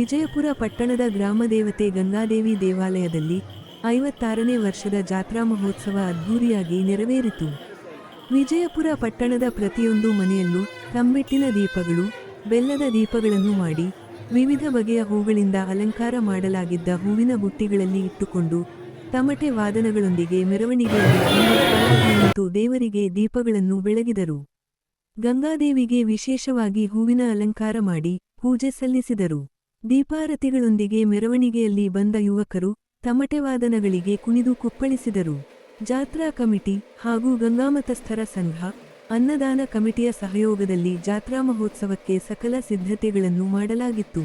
ವಿಜಯಪುರ ಪಟ್ಟಣದ ಗ್ರಾಮದೇವತೆ ಗಂಗಾದೇವಿ ದೇವಾಲಯದಲ್ಲಿ 56ನೇ ವರ್ಷದ ಜಾತ್ರಾ ಮಹೋತ್ಸವ ಅದ್ಧೂರಿಯಾಗಿ ನೆರವೇರಿತು. ವಿಜಯಪುರ ಪಟ್ಟಣದ ಪ್ರತಿಯೊಂದು ಮನೆಯಲ್ಲೂ ತಂಬೆಟ್ಟಿನ ದೀಪಗಳು, ಬೆಲ್ಲದ ದೀಪಗಳನ್ನು ಮಾಡಿ, ವಿವಿಧ ಬಗೆಯ ಹೂಗಳಿಂದ ಅಲಂಕಾರ ಮಾಡಲಾಗಿದ್ದ ಹೂವಿನ ಬುಟ್ಟಿಗಳಲ್ಲಿ ಇಟ್ಟುಕೊಂಡು ತಮಟೆ ವಾದನಗಳೊಂದಿಗೆ ಮೆರವಣಿಗೆಯಲ್ಲಿ ಮತ್ತು ದೇವರಿಗೆ ದೀಪಗಳನ್ನು ಬೆಳಗಿದರು. ಗಂಗಾದೇವಿಗೆ ವಿಶೇಷವಾಗಿ ಹೂವಿನ ಅಲಂಕಾರ ಮಾಡಿ ಪೂಜೆ ಸಲ್ಲಿಸಿದರು. ದೀಪಾರತಿಗಳೊಂದಿಗೆ ಮೆರವಣಿಗೆಯಲ್ಲಿ ಬಂದ ಯುವಕರು ತಮಟೆ ವಾದನಗಳಿಗೆ ಕುಣಿದು ಕುಪ್ಪಳಿಸಿದರು. ಜಾತ್ರಾ ಕಮಿಟಿ ಹಾಗೂ ಗಂಗಾಮತಸ್ಥರ ಸಂಘ, ಅನ್ನದಾನ ಕಮಿಟಿಯ ಸಹಯೋಗದಲ್ಲಿ ಜಾತ್ರಾ ಮಹೋತ್ಸವಕ್ಕೆ ಸಕಲ ಸಿದ್ಧತೆಗಳನ್ನು ಮಾಡಲಾಗಿತ್ತು.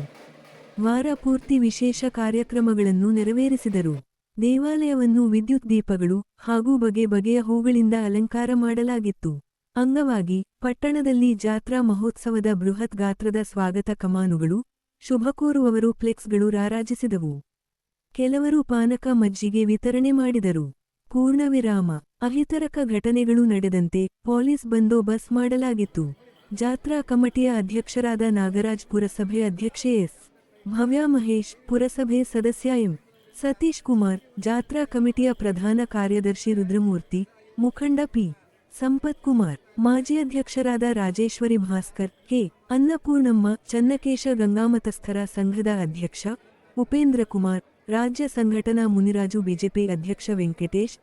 ವಾರ ಪೂರ್ತಿ ವಿಶೇಷ ಕಾರ್ಯಕ್ರಮಗಳನ್ನು ನೆರವೇರಿಸಿದರು. ದೇವಾಲಯವನ್ನು ವಿದ್ಯುತ್ ದೀಪಗಳು ಹಾಗೂ ಬಗೆ ಬಗೆಯ ಹೂಗಳಿಂದ ಅಲಂಕಾರ ಮಾಡಲಾಗಿತ್ತು. ಅಂಗವಾಗಿ ಪಟ್ಟಣದಲ್ಲಿ ಜಾತ್ರಾ ಮಹೋತ್ಸವದ ಬೃಹತ್ ಗಾತ್ರದ ಸ್ವಾಗತ ಕಮಾನುಗಳು, ಶುಭ ಕೋರುವವರು ಫ್ಲೆಕ್ಸ್ಗಳು ರಾರಾಜಿಸಿದವು. ಕೆಲವರು ಪಾನಕ ಮಜ್ಜಿಗೆ ವಿತರಣೆ ಮಾಡಿದರು. ಪೂರ್ಣವಿರಾಮ. ಅಹಿತರಕ ಘಟನೆಗಳು ನಡೆದಂತೆ ಪೊಲೀಸ್ ಬಂದೋಬಸ್ತ್ ಮಾಡಲಾಗಿತ್ತು. ಜಾತ್ರಾ ಕಮಿಟಿಯ ಅಧ್ಯಕ್ಷರಾದ ನಾಗರಾಜ್, ಪುರಸಭೆ ಅಧ್ಯಕ್ಷೆ ಎಸ್. ಭವ್ಯ ಮಹೇಶ್, ಪುರಸಭೆ ಸದಸ್ಯ ಎಂ. ಸತೀಶ್ ಕುಮಾರ್, ಜಾತ್ರಾ ಕಮಿಟಿಯ ಪ್ರಧಾನ ಕಾರ್ಯದರ್ಶಿ ರುದ್ರಮೂರ್ತಿ, ಮುಖಂಡ ಪಿ. ಸಂಪತ್ ಕುಮಾರ್, ಮಾಜಿ ಅಧ್ಯಕ್ಷರಾದ ರಾಜೇಶ್ವರಿ ಭಾಸ್ಕರ್, ಕೆ. ಅನ್ನಪೂರ್ಣಮ್ಮ, ಚನ್ನಕೇಶ ಗಂಗಾಮತಸ್ಥರ ಸಂಘದ ಅಧ್ಯಕ್ಷ ಉಪೇಂದ್ರ ಕುಮಾರ್, ರಾಜ್ಯ ಸಂಘಟನಾ ಮುನಿರಾಜು, ಬಿಜೆಪಿ ಅಧ್ಯಕ್ಷ ವೆಂಕಟೇಶ್,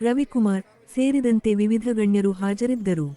ರವಿಕುಮಾರ್ ಸೇರಿದಂತೆ ವಿವಿಧ ಗಣ್ಯರು ಹಾಜರಿದ್ದರು.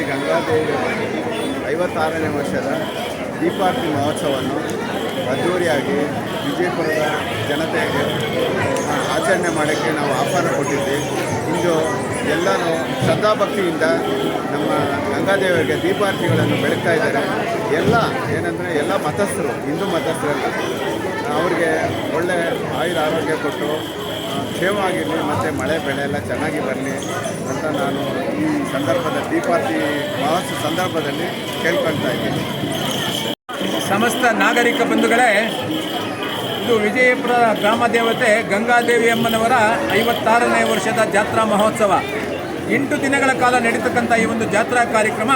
ಗಂಗಾದೇವಿ 56ನೇ ವರ್ಷದ ದೀಪಾರತಿ ಮಹೋತ್ಸವವನ್ನು ಅದ್ಧೂರಿಯಾಗಿ ವಿಜಯಪುರದ ಜನತೆಗೆ ಆಚರಣೆ ಮಾಡೋಕ್ಕೆ ನಾವು ಆಹ್ವಾನ ಕೊಟ್ಟಿದ್ವಿ. ಇಂದು ಎಲ್ಲರೂ ಶ್ರದ್ಧಾಭಕ್ತಿಯಿಂದ ನಮ್ಮ ಗಂಗಾದೇವಿಗೆ ದೀಪಾರತಿಗಳನ್ನು ಬೆಳಗ್ತಾ ಇದ್ದಾರೆ. ಎಲ್ಲ ಮತಸ್ಥರು, ಹಿಂದೂ ಮತಸ್ಥರೆಲ್ಲ ಅವ್ರಿಗೆ ಒಳ್ಳೆ ಆಯುರ ಆರೋಗ್ಯ ಕೊಟ್ಟು ಕ್ಷೇಮವಾಗಿರಲಿ ಮತ್ತು ಮಳೆ ಬೆಳೆ ಎಲ್ಲ ಚೆನ್ನಾಗಿ ಬರಲಿ ಅಂತ ನಾನು ಈ ಸಂದರ್ಭದ ದೀಪಾವಳಿ ಮಹೋತ್ಸವ ಸಂದರ್ಭದಲ್ಲಿ ಕೇಳ್ಕೊಳ್ತಾ ಇದ್ದೀನಿ. ಸಮಸ್ತ ನಾಗರಿಕ ಬಂಧುಗಳೇ, ಇದು ವಿಜಯಪುರ ಗ್ರಾಮ ದೇವತೆ ಗಂಗಾದೇವಿ ಅಮ್ಮನವರ 56ನೇ ವರ್ಷದ ಜಾತ್ರಾ ಮಹೋತ್ಸವ. 8 ದಿನಗಳ ಕಾಲ ನಡೀತಕ್ಕಂಥ ಈ ಒಂದು ಜಾತ್ರಾ ಕಾರ್ಯಕ್ರಮ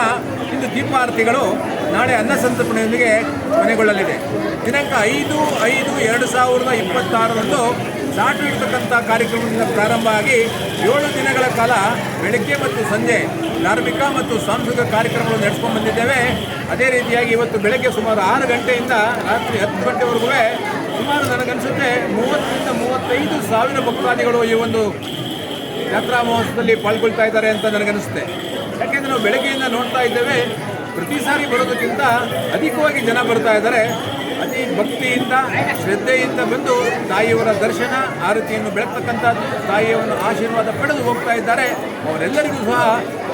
ಇಂದು ದೀಪಾರತಿಗಳು, ನಾಳೆ ಅನ್ನಸಂತರ್ಪಣೆಯೊಂದಿಗೆ ಕೊನೆಗೊಳ್ಳಲಿದೆ. ದಿನಾಂಕ 5/5/2026 ಚಾಟು ಇಡ್ತಕ್ಕಂಥ ಕಾರ್ಯಕ್ರಮದಿಂದ ಪ್ರಾರಂಭ ಆಗಿ 7 ದಿನಗಳ ಕಾಲ ಬೆಳಗ್ಗೆ ಮತ್ತು ಸಂಜೆ ಧಾರ್ಮಿಕ ಮತ್ತು ಸಾಂಸ್ಕೃತಿಕ ಕಾರ್ಯಕ್ರಮಗಳು ನಡೆಸ್ಕೊಂಡು ಬಂದಿದ್ದೇವೆ. ಅದೇ ರೀತಿಯಾಗಿ ಇವತ್ತು ಬೆಳಗ್ಗೆ ಸುಮಾರು 6 ಗಂಟೆಯಿಂದ ರಾತ್ರಿ 10 ಗಂಟೆವರೆಗೂ ಸುಮಾರು ನನಗನ್ನಿಸುತ್ತೆ 30ರಿಂದ 35 ಸಾವಿರ ಭಕ್ತಾದಿಗಳು ಈ ಒಂದು ಜಾತ್ರಾ ಮಹೋತ್ಸವದಲ್ಲಿ ಪಾಲ್ಗೊಳ್ತಾ ಇದ್ದಾರೆ ಅಂತ ನನಗನ್ನಿಸುತ್ತೆ. ಯಾಕೆಂದರೆ ನಾವು ಬೆಳಗ್ಗೆಯಿಂದ ನೋಡ್ತಾ ಇದ್ದೇವೆ, ಪ್ರತಿ ಸಾರಿ ಬರೋದಕ್ಕಿಂತ ಅಧಿಕವಾಗಿ ಜನ ಬರ್ತಾ ಇದ್ದಾರೆ. ಅತಿ ಭಕ್ತಿಯಿಂದ ಶ್ರದ್ಧೆಯಿಂದ ಬಂದು ತಾಯಿಯವರ ದರ್ಶನ ಆರತಿಯನ್ನು ಬೆಳಗ್ತಕ್ಕಂಥ ತಾಯಿಯವರ ಆಶೀರ್ವಾದ ಪಡೆದು ಹೋಗ್ತಾ ಇದ್ದಾರೆ. ಅವರೆಲ್ಲರಿಗೂ ಸಹ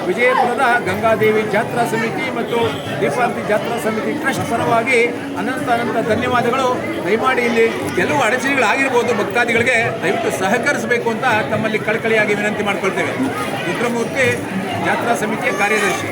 ವಿಜಯಪುರದ ಗಂಗಾದೇವಿ ಜಾತ್ರಾ ಸಮಿತಿ ಮತ್ತು ದೀಪಾವಳಿ ಜಾತ್ರಾ ಸಮಿತಿ ಟ್ರಸ್ಟ್ ಪರವಾಗಿ ಅನಂತ ಧನ್ಯವಾದಗಳು. ದಯಮಾಡಿ ಇಲ್ಲಿ ಕೆಲವು ಅಡಚಣೆಗಳಾಗಿರ್ಬೋದು, ಭಕ್ತಾದಿಗಳಿಗೆ ದಯವಿಟ್ಟು ಸಹಕರಿಸಬೇಕು ಅಂತ ತಮ್ಮಲ್ಲಿ ಕಳಕಳಿಯಾಗಿ ವಿನಂತಿ ಮಾಡಿಕೊಳ್ತೇವೆ. ರುದ್ರಮೂರ್ತಿ, ಜಾತ್ರಾ ಸಮಿತಿಯ ಕಾರ್ಯದರ್ಶಿ.